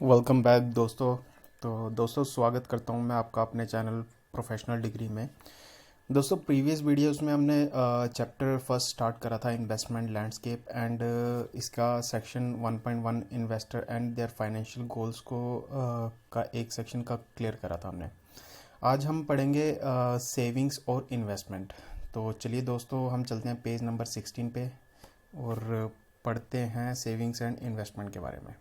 Welcome back दोस्तों। तो दोस्तों स्वागत करता हूं मैं आपका अपने चैनल प्रोफेशनल डिग्री में। दोस्तों प्रीवियस वीडियोस में हमने चैप्टर फर्स्ट स्टार्ट करा था इन्वेस्टमेंट लैंडस्केप एंड इसका section 1.1 investor and there financial goals को का एक सेक्शन का क्लियर करा था हमने। आज हम पढ़ेंगे सेविंग्स और इन्वेस्टमेंट। तो चलिए दोस्तों हम चलते हैं पेज नंबर 16 पे और पढ़ते हैं सेविंग्स एंड इन्वेस्टमेंट के बारे में।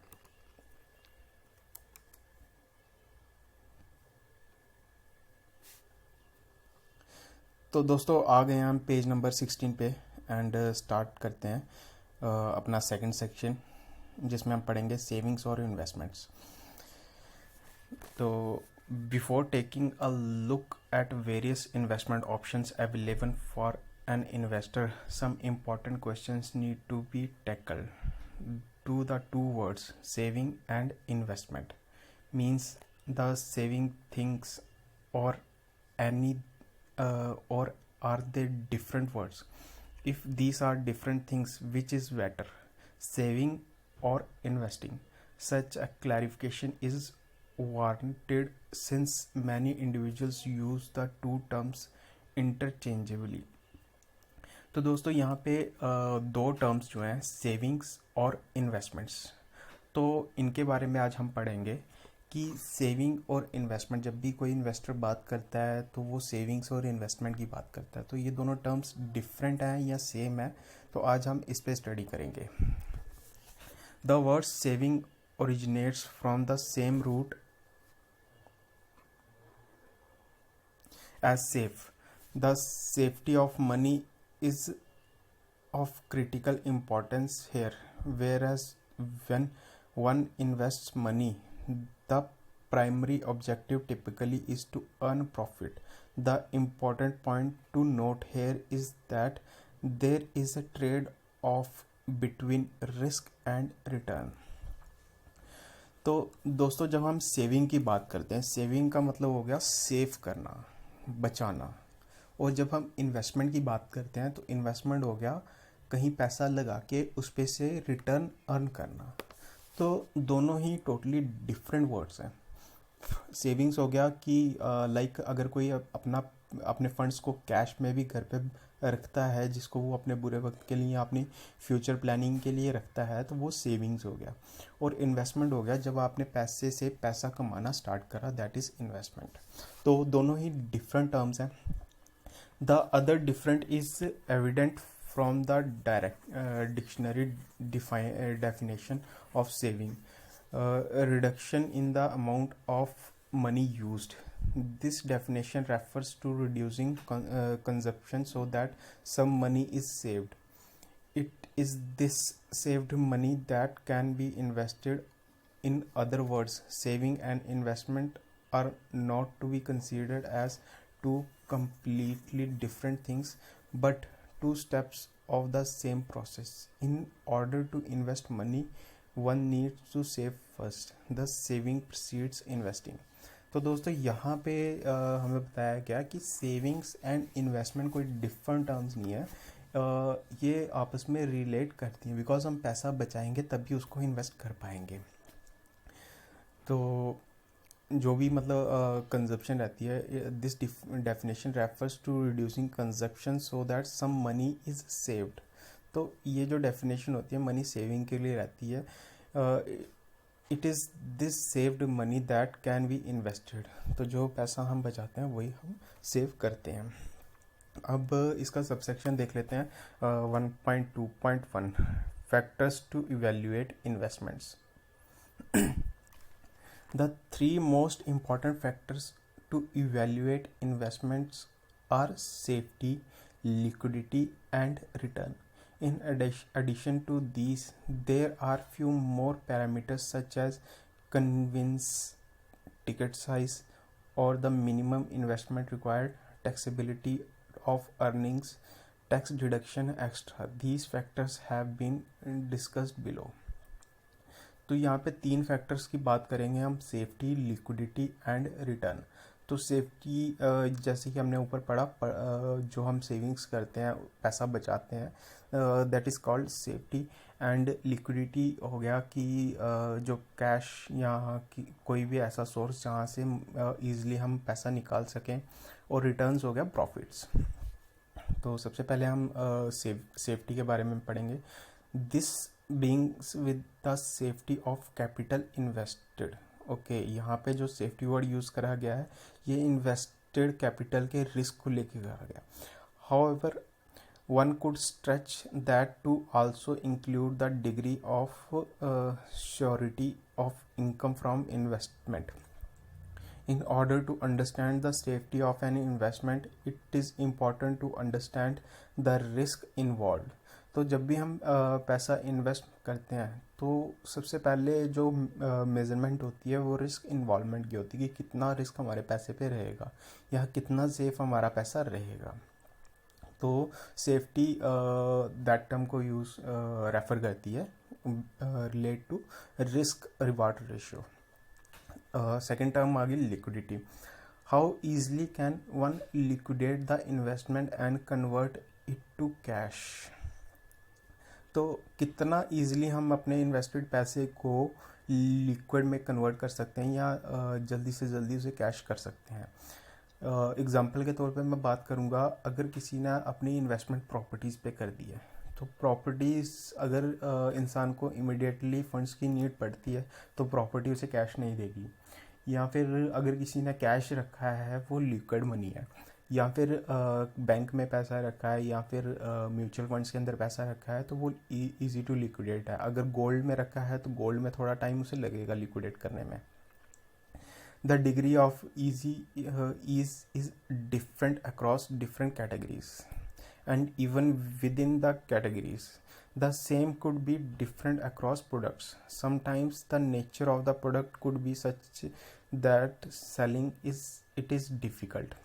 तो दोस्तों आ गए हैं हम पेज नंबर 16 पे एंड स्टार्ट करते हैं अपना सेकंड सेक्शन जिसमें हम पढ़ेंगे सेविंग्स और इन्वेस्टमेंट्स। तो before taking a look at various investment options available for an investor, some important questions need to be tackled. To the two words saving and investment means the saving things or any or are they different words? If these are different things, which is better, saving or investing? Such a clarification is warranted since many individuals use the two terms interchangeably. तो दोस्तों यहाँ पे दो terms जो हैं savings और investments, तो इनके बारे में आज हम पढ़ेंगे कि सेविंग और इन्वेस्टमेंट, जब भी कोई इन्वेस्टर बात करता है तो वो सेविंग्स और इन्वेस्टमेंट की बात करता है। तो ये दोनों टर्म्स डिफरेंट हैं या सेम है, तो आज हम इस पे स्टडी करेंगे। The word saving originates from the same root as safe. The safety of money is of critical importance here, whereas when one invests money, the primary objective typically is to earn profit. The important point to note here is that there is a trade-off between risk and return. तो दोस्तों जब हम saving की बात करते हैं, saving का मतलब हो गया सेव करना, बचाना, और जब हम इन्वेस्टमेंट की बात करते हैं तो इन्वेस्टमेंट हो गया कहीं पैसा लगा के उस पे से रिटर्न अर्न करना। तो दोनों ही टोटली डिफरेंट वर्ड्स हैं। सेविंग्स हो गया कि लाइक अगर कोई अपने फंड्स को कैश में भी घर पे रखता है, जिसको वो अपने बुरे वक्त के लिए, अपनी फ्यूचर प्लानिंग के लिए रखता है, तो वो सेविंग्स हो गया। और इन्वेस्टमेंट हो गया जब आपने पैसे से पैसा कमाना स्टार्ट करा, दैट इज़ इन्वेस्टमेंट। तो दोनों ही डिफरेंट टर्म्स हैं। The other different is evident from the direct dictionary definition of saving. A reduction in the amount of money used. This definition refers to reducing consumption so that some money is saved. It is this saved money that can be invested. In other words, saving and investment are not to be considered as two completely different things, but two steps of the same process. In order to invest money, one needs to save first. Thus saving precedes investing. तो दोस्तों यहाँ पे हमें बताया गया कि savings and investment कोई different terms नहीं है, ये आपस में रिलेट करती हैं, बिकॉज हम पैसा बचाएंगे तभी उसको इन्वेस्ट कर पाएंगे। तो जो भी मतलब कंजप्शन रहती है, this definition refers to reducing consumption so that some money is saved. तो ये जो डेफिनेशन होती है मनी सेविंग के लिए रहती है, it is this saved money that can be invested. तो जो पैसा हम बचाते हैं वही हम सेव करते हैं। अब इसका सबसेक्शन देख लेते हैं 1.2.1 factors to evaluate investments. The three most important factors to evaluate investments are safety, liquidity, and return. In addition to these, there are few more parameters such as convenience, ticket size, or the minimum investment required, taxability of earnings, tax deduction, etc. These factors have been discussed below. तो यहाँ पे तीन factors की बात करेंगे हम, safety, liquidity and return. तो safety, जैसे कि हमने ऊपर पढ़ा, जो हम सेविंग्स करते हैं, पैसा बचाते हैं, that is called safety. And liquidity हो गया कि जो कैश या कोई भी ऐसा सोर्स जहाँ से ईज़िली हम पैसा निकाल सकें। और रिटर्न्स हो गया प्रॉफिट्स। तो सबसे पहले हम सेफ्टी के बारे में पढ़ेंगे। This beings with the safety of capital invested. Okay, यहाँ पे जो सेफ्टी वर्ड यूज़ करा गया है ये इन्वेस्टेड कैपिटल के रिस्क को लेके करा गया। However one could stretch that to also include the degree of surety of income from investment. In order to understand the safety of an investment, it is important to understand the risk involved. तो जब भी हम पैसा invest करते हैं तो सबसे पहले जो मेजरमेंट होती है वो रिस्क इन्वॉल्वमेंट की होती है कि कितना रिस्क हमारे पैसे पे रहेगा या कितना सेफ हमारा पैसा रहेगा। तो सेफ्टी दैट टर्म को यूज़ रेफर करती है relate to risk reward ratio. Second term आ गई liquidity. How easily can one liquidate the investment and convert it to cash. तो कितना ईजिली हम अपने इन्वेस्टेड पैसे को लिक्विड में कन्वर्ट कर सकते हैं या जल्दी से जल्दी उसे कैश कर सकते हैं। एग्जाम्पल के तौर पे मैं बात करूँगा, अगर किसी ने अपनी इन्वेस्टमेंट प्रॉपर्टीज़ पे कर दी है तो प्रॉपर्टीज़ अगर इंसान को इमिडिएटली फंड्स की नीड पड़ती है तो प्रॉपर्टी उसे कैश नहीं देगी। या फिर अगर किसी ने कैश रखा है वो लिक्विड मनी है, या फिर बैंक में पैसा रखा है या फिर म्यूचुअल फंड्स के अंदर पैसा रखा है तो वो इजी टू लिक्विडेट है। अगर गोल्ड में रखा है तो गोल्ड में थोड़ा टाइम उसे लगेगा लिक्विडेट करने में। The degree of ease is different across different categories, and even within the categories the same could be different across products. Sometimes the nature of the product could be such that selling is difficult,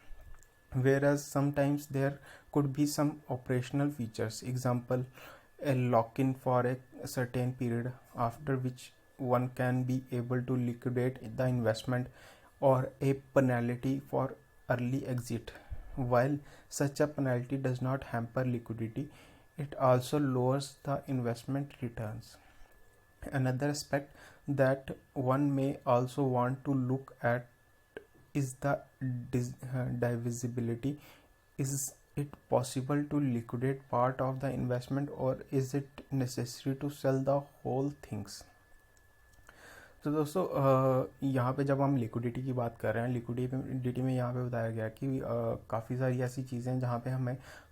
whereas sometimes there could be some operational features. Example, a lock-in for a certain period after which one can be able to liquidate the investment, or a penalty for early exit. While such a penalty does not hamper liquidity, it also lowers the investment returns. Another aspect that one may also want to look at is the divisibility. Is it possible to liquidate part of the investment, or is it necessary to sell the whole things? तो दोस्तों यहाँ पे जब हम liquidity की बात कर रहे हैं, लिक्विडिटी में यहाँ पे बताया गया कि काफ़ी सारी ऐसी चीज़ें हैं जहाँ पे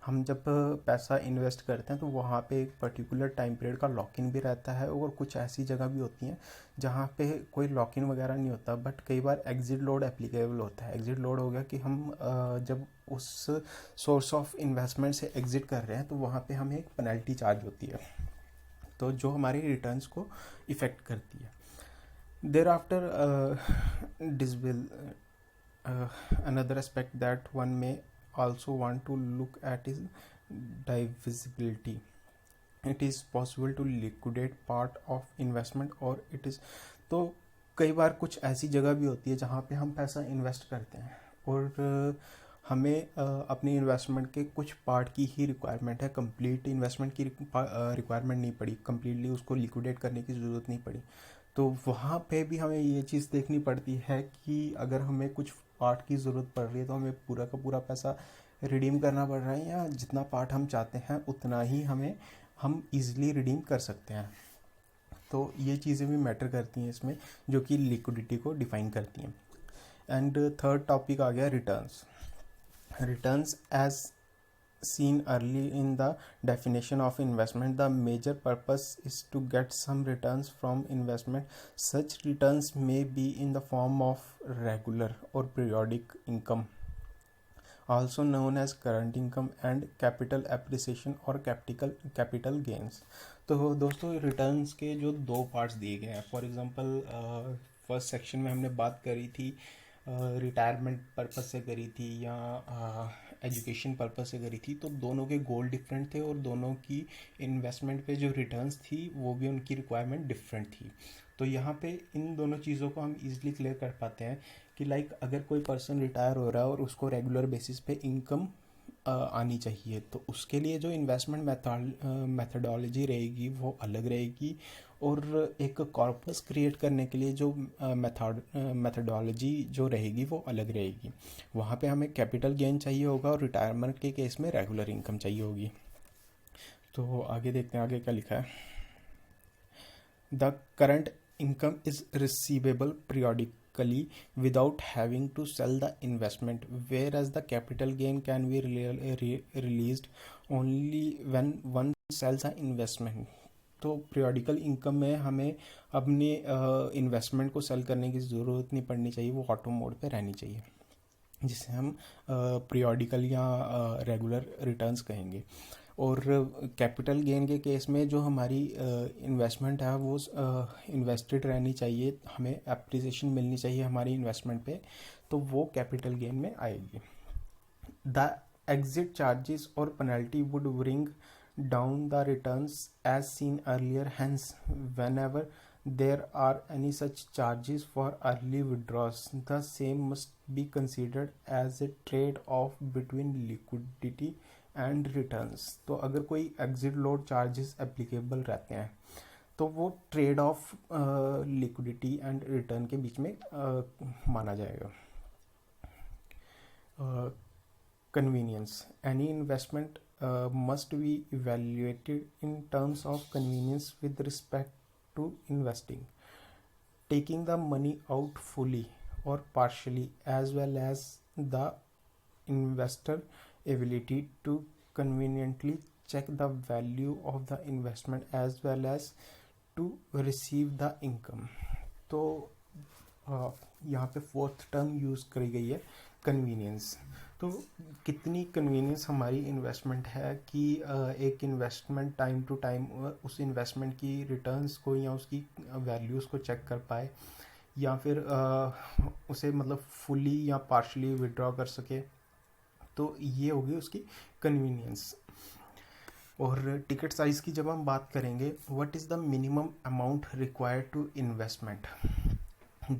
हम जब पैसा इन्वेस्ट करते हैं तो वहाँ पे एक पर्टिकुलर टाइम पीरियड का लॉक इन भी रहता है, और कुछ ऐसी जगह भी होती हैं जहाँ पे कोई लॉक इन वगैरह नहीं होता, बट कई बार एग्जिट लोड एप्लीकेबल होता है। एग्जिट लोड हो गया कि हम जब उस सोर्स ऑफ इन्वेस्टमेंट से एग्जिट कर रहे हैं तो वहाँ पर हमें एक पेनल्टी चार्ज होती है, तो जो हमारी रिटर्न्स को इफ़ेक्ट करती है। Thereafter, another aspect that one may also want to look at is divisibility. It is possible to liquidate part of investment, or it is, तो कई बार कुछ ऐसी जगह भी होती है जहाँ पे हम पैसा इन्वेस्ट करते हैं और हमें अपनी इन्वेस्टमेंट के कुछ पार्ट की ही रिक्वायरमेंट है, कंप्लीट इन्वेस्टमेंट की रिक्वायरमेंट नहीं पड़ी, कंप्लीटली उसको लिक्विडेट करने की ज़रूरत नहीं पड़ी। तो वहाँ पे भी हमें ये चीज़ देखनी पड़ती है कि अगर हमें कुछ पार्ट की ज़रूरत पड़ रही है तो हमें पूरा का पूरा पैसा रिडीम करना पड़ रहा है, या जितना पार्ट हम चाहते हैं उतना ही हम इजीली रिडीम कर सकते हैं। तो ये चीज़ें भी मैटर करती हैं इसमें, जो कि लिक्विडिटी को डिफाइन करती हैं। एंड थर्ड टॉपिक आ गया returns. Returns as seen early in the definition of investment, the major purpose is to get some returns from investment. Such returns may be in the form of regular or periodic income, also known as current income, and capital appreciation or capital gains. तो दोस्तों returns के जो दो parts दिए गए हैं, for example first section में हमने बात करी थी रिटायरमेंट पर्पस से करी थी या एजुकेशन पर्पस से करी थी, तो दोनों के गोल डिफरेंट थे और दोनों की इन्वेस्टमेंट पे जो रिटर्न्स थी वो भी उनकी रिक्वायरमेंट डिफरेंट थी। तो यहाँ पे इन दोनों चीज़ों को हम इजीली क्लियर कर पाते हैं कि लाइक अगर कोई पर्सन रिटायर हो रहा है और उसको रेगुलर बेसिस पे इनकम आनी चाहिए, तो उसके लिए जो इन्वेस्टमेंट मेथडोलॉजी रहेगी वो अलग रहेगी, और एक कॉर्पस क्रिएट करने के लिए जो मेथडोलॉजी जो रहेगी वो अलग रहेगी। वहाँ पे हमें कैपिटल गेन चाहिए होगा और रिटायरमेंट के केस में रेगुलर इनकम चाहिए होगी। तो आगे देखते हैं आगे क्या लिखा है। The current income is receivable periodically without having to sell the investment, whereas the capital gain can be released only when one sells an investment. तो पीरियोडिकल इनकम में हमें अपने इन्वेस्टमेंट को सेल करने की ज़रूरत नहीं पड़नी चाहिए, वो ऑटो मोड पे रहनी चाहिए, जिसे हम पीरियोडिकल या रेगुलर रिटर्न्स कहेंगे। और कैपिटल गेन के केस में जो हमारी इन्वेस्टमेंट है वो इन्वेस्टेड रहनी चाहिए, हमें एप्रिसिएशन मिलनी चाहिए हमारी इन्वेस्टमेंट पे, तो वो कैपिटल गेन में आएगी। द एग्जिट चार्जेस और penalty would bring down the returns as seen earlier, hence whenever there are any such charges for early withdrawals, the same must be considered as a trade off between liquidity and returns. तो अगर कोई exit load charges applicable रहते हैं तो वो trade off liquidity and return के बीच में माना जाएगा। Convenience. Any investment must be evaluated in terms of convenience with respect to investing. Taking the money out fully or partially, as well as the investor ability to conveniently check the value of the investment as well as to receive the income. तो यहाँ पे fourth term use करी गई है convenience. तो कितनी convenience हमारी investment है कि एक इन्वेस्टमेंट टाइम टू टाइम उस इन्वेस्टमेंट की रिटर्न्स को या उसकी वैल्यूज़ को चेक कर पाए, या फिर उसे मतलब फुली या पार्शली विड्रॉ कर सके, तो ये होगी उसकी कन्वीनियंस। और टिकट साइज़ की जब हम बात करेंगे, what is the minimum amount required to investment.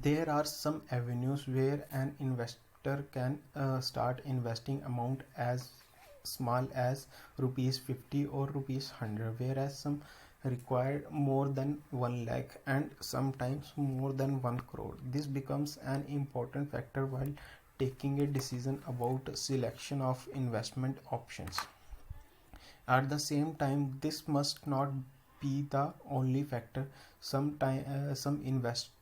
There are some avenues where an investor can start investing amount as small as ₹50 or ₹100, whereas some require more than 1 lakh and sometimes more than 1 crore. This becomes an important factor while taking a decision about selection of investment options. At the same time, this must not be the only factor. Some investors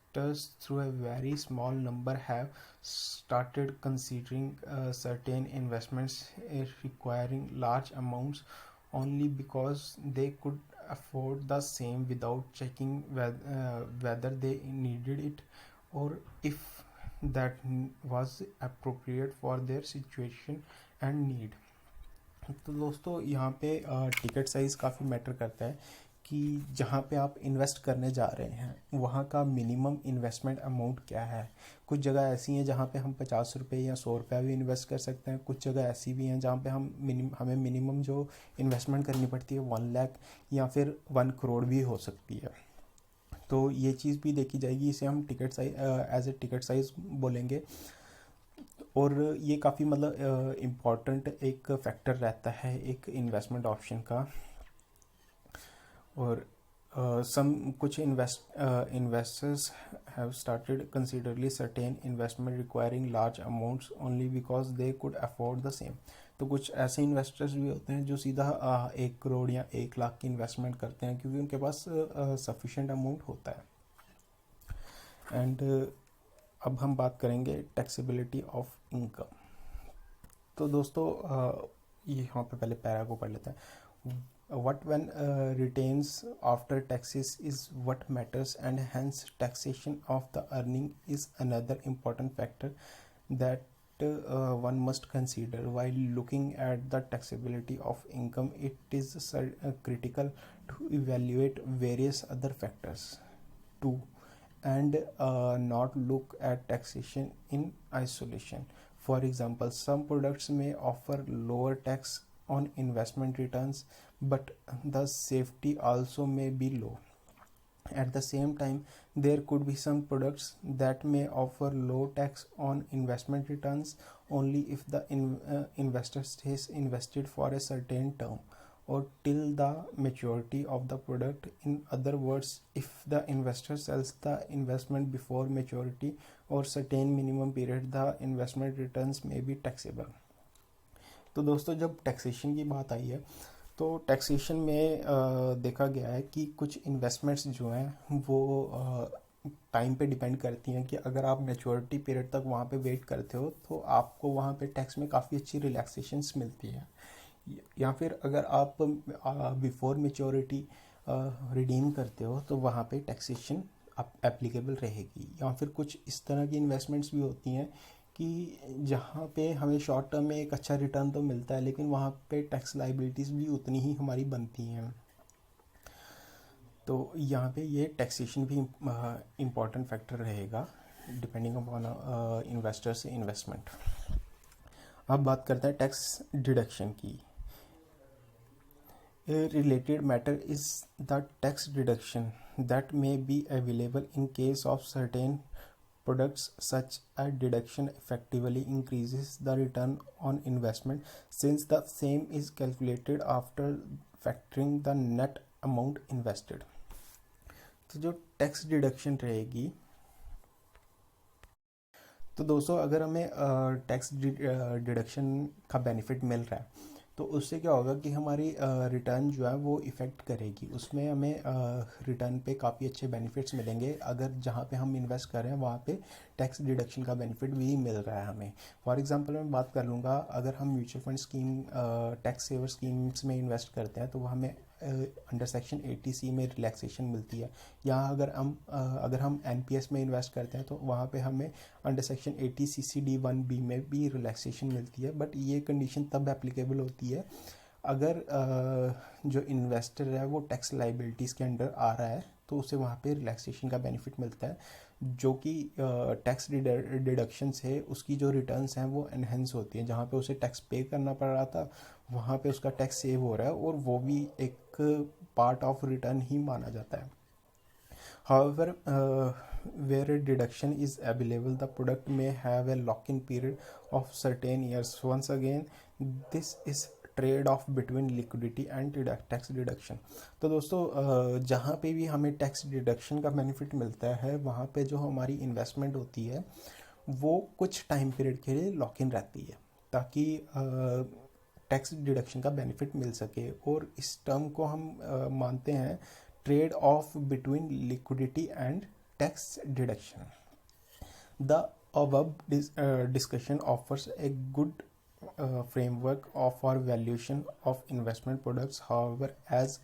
through a very small number have started considering certain investments requiring large amounts only because they could afford the same without checking whether they needed it or if that was appropriate for their situation and need. तो दोस्तों यहाँ पे ticket size काफ़ी matter करता है कि जहाँ पे आप इन्वेस्ट करने जा रहे हैं वहाँ का मिनिमम इन्वेस्टमेंट अमाउंट क्या है। कुछ जगह ऐसी हैं जहाँ पे हम 50 रुपये या 100 रुपया भी इन्वेस्ट कर सकते हैं, कुछ जगह ऐसी भी हैं जहाँ पे हमें मिनिमम जो इन्वेस्टमेंट करनी पड़ती है 1 लाख या फिर 1 करोड़ भी हो सकती है। तो ये चीज़ भी देखी जाएगी, इसे हम ticket size as a ticket size बोलेंगे। और ये काफ़ी मतलब इम्पॉर्टेंट एक फैक्टर रहता है एक इन्वेस्टमेंट ऑप्शन का। और कुछ investors have started considerably certain investment requiring large amounts only because they could afford the same. तो कुछ ऐसे इन्वेस्टर्स भी होते हैं जो सीधा 1 करोड़ या 1 लाख की इन्वेस्टमेंट करते हैं क्योंकि उनके पास सफिशेंट अमाउंट होता है। एंड अब हम बात करेंगे टैक्सेबिलिटी ऑफ इनकम। तो दोस्तों ये यहाँ पे पहले पैरा को पढ़ लेते हैं। What one retains after taxes is what matters, and hence taxation of the earning is another important factor that one must consider while looking at the taxability of income. It is critical to evaluate various other factors too, and not look at taxation in isolation. For example, some products may offer lower tax on investment returns, but the safety also may be low. At the same time, there could be some products that may offer low tax on investment returns only if the investor stays invested for a certain term or till the maturity of the product. In other words, if the investor sells the investment before maturity or certain minimum period, the investment returns may be taxable. तो दोस्तों, जब taxation की बात आई है तो taxation में देखा गया है कि कुछ इन्वेस्टमेंट्स जो हैं वो टाइम पे डिपेंड करती हैं कि अगर आप मैच्योरिटी पीरियड तक वहाँ पे वेट करते हो तो आपको वहाँ पे टैक्स में काफ़ी अच्छी रिलैक्सेशंस मिलती है, या फिर अगर आप बिफोर मैच्योरिटी रिडीम करते हो तो वहाँ पे टैक्सेशन एप्लीकेबल रहेगी। या फिर कुछ इस तरह की इन्वेस्टमेंट्स भी होती हैं कि जहाँ पे हमें शॉर्ट टर्म में एक अच्छा रिटर्न तो मिलता है लेकिन वहाँ पे टैक्स लाइबिलिटीज़ भी उतनी ही हमारी बनती हैं। तो यहाँ पे ये टैक्सेशन भी इम्पॉर्टेंट फैक्टर रहेगा डिपेंडिंग अपॉन इन्वेस्टर्स इन्वेस्टमेंट। अब बात करते हैं टैक्स डिडक्शन की। A related matter is the tax deduction that may be available in case of certain products. Such a deduction effectively increases the return on investment since the same is calculated after factoring the net amount invested. तो जो tax deduction रहेगी, तो दोस्तों अगर हमें tax deduction का benefit मिल रहा है तो उससे क्या होगा कि हमारी रिटर्न जो है वो इफ़ेक्ट करेगी, उसमें हमें रिटर्न पे काफ़ी अच्छे बेनिफिट्स मिलेंगे। अगर जहाँ पे हम इन्वेस्ट कर रहे हैं वहाँ पे टैक्स डिडक्शन का बेनिफिट भी मिल रहा है हमें। फॉर एग्जांपल मैं बात कर लूँगा, अगर हम mutual fund scheme tax saver schemes में इन्वेस्ट करते हैं तो वह हमें अंडर सेक्शन 80C में रिलैक्सेशन मिलती है। या अगर हम NPS में इन्वेस्ट करते हैं तो वहाँ पे हमें अंडर सेक्शन 80CCD1B में भी रिलैक्सेशन मिलती है। बट ये कंडीशन तब एप्लीकेबल होती है अगर जो इन्वेस्टर है वो टैक्स लाइबिलिटीज़ के अंडर आ रहा है तो उसे वहाँ पे रिलैक्सेशन का बेनिफिट मिलता है, जो कि टैक्स डिडक्शन से उसकी जो रिटर्न्स हैं वो एनहेंस होती हैं। जहाँ पे उसे टैक्स पे करना पड़ रहा था वहाँ पे उसका टैक्स सेव हो रहा है और वो भी एक पार्ट ऑफ रिटर्न ही माना जाता है। However, where a deduction is available, the product may have a lock-in period of certain years. Once again, this is trade off between liquidity and tax deduction. तो दोस्तों जहाँ पे भी हमें टैक्स डिडक्शन का बेनिफिट मिलता है वहाँ पे जो हमारी इन्वेस्टमेंट होती है वो कुछ टाइम पीरियड के लिए लॉक इन रहती है ताकि टैक्स डिडक्शन का बेनिफिट मिल सके। और इस टर्म को हम मानते हैं trade off between liquidity and tax deduction. The above discussion offers a good framework for valuation of investment products. However, as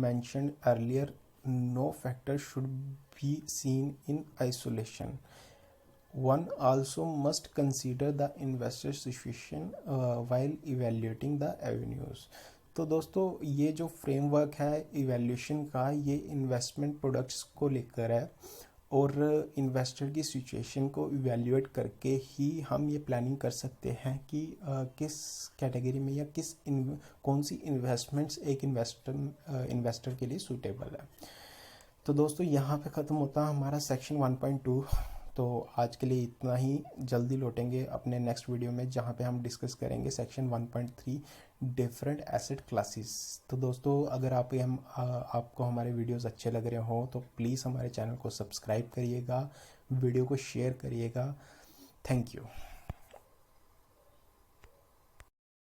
mentioned earlier, no factor should be seen in isolation. One also must consider the investor situation while evaluating the avenues. तो दोस्तों ये जो framework है evaluation का ये investment products को लेकर है और इन्वेस्टर की सिचुएशन को इवैल्यूएट करके ही हम ये प्लानिंग कर सकते हैं कि किस कैटेगरी में या कौन सी इन्वेस्टमेंट्स एक इन्वेस्टर के लिए सूटेबल है। तो दोस्तों यहाँ पे ख़त्म होता है हमारा सेक्शन 1.2। तो आज के लिए इतना ही, जल्दी लौटेंगे अपने नेक्स्ट वीडियो में जहाँ पे हम डिस्कस करेंगे सेक्शन 1.3 डिफरेंट एसेट क्लासेस। तो दोस्तों अगर आपको हमारे वीडियोस अच्छे लग रहे हो तो प्लीज़ हमारे चैनल को सब्सक्राइब करिएगा, वीडियो को शेयर करिएगा। Thank you.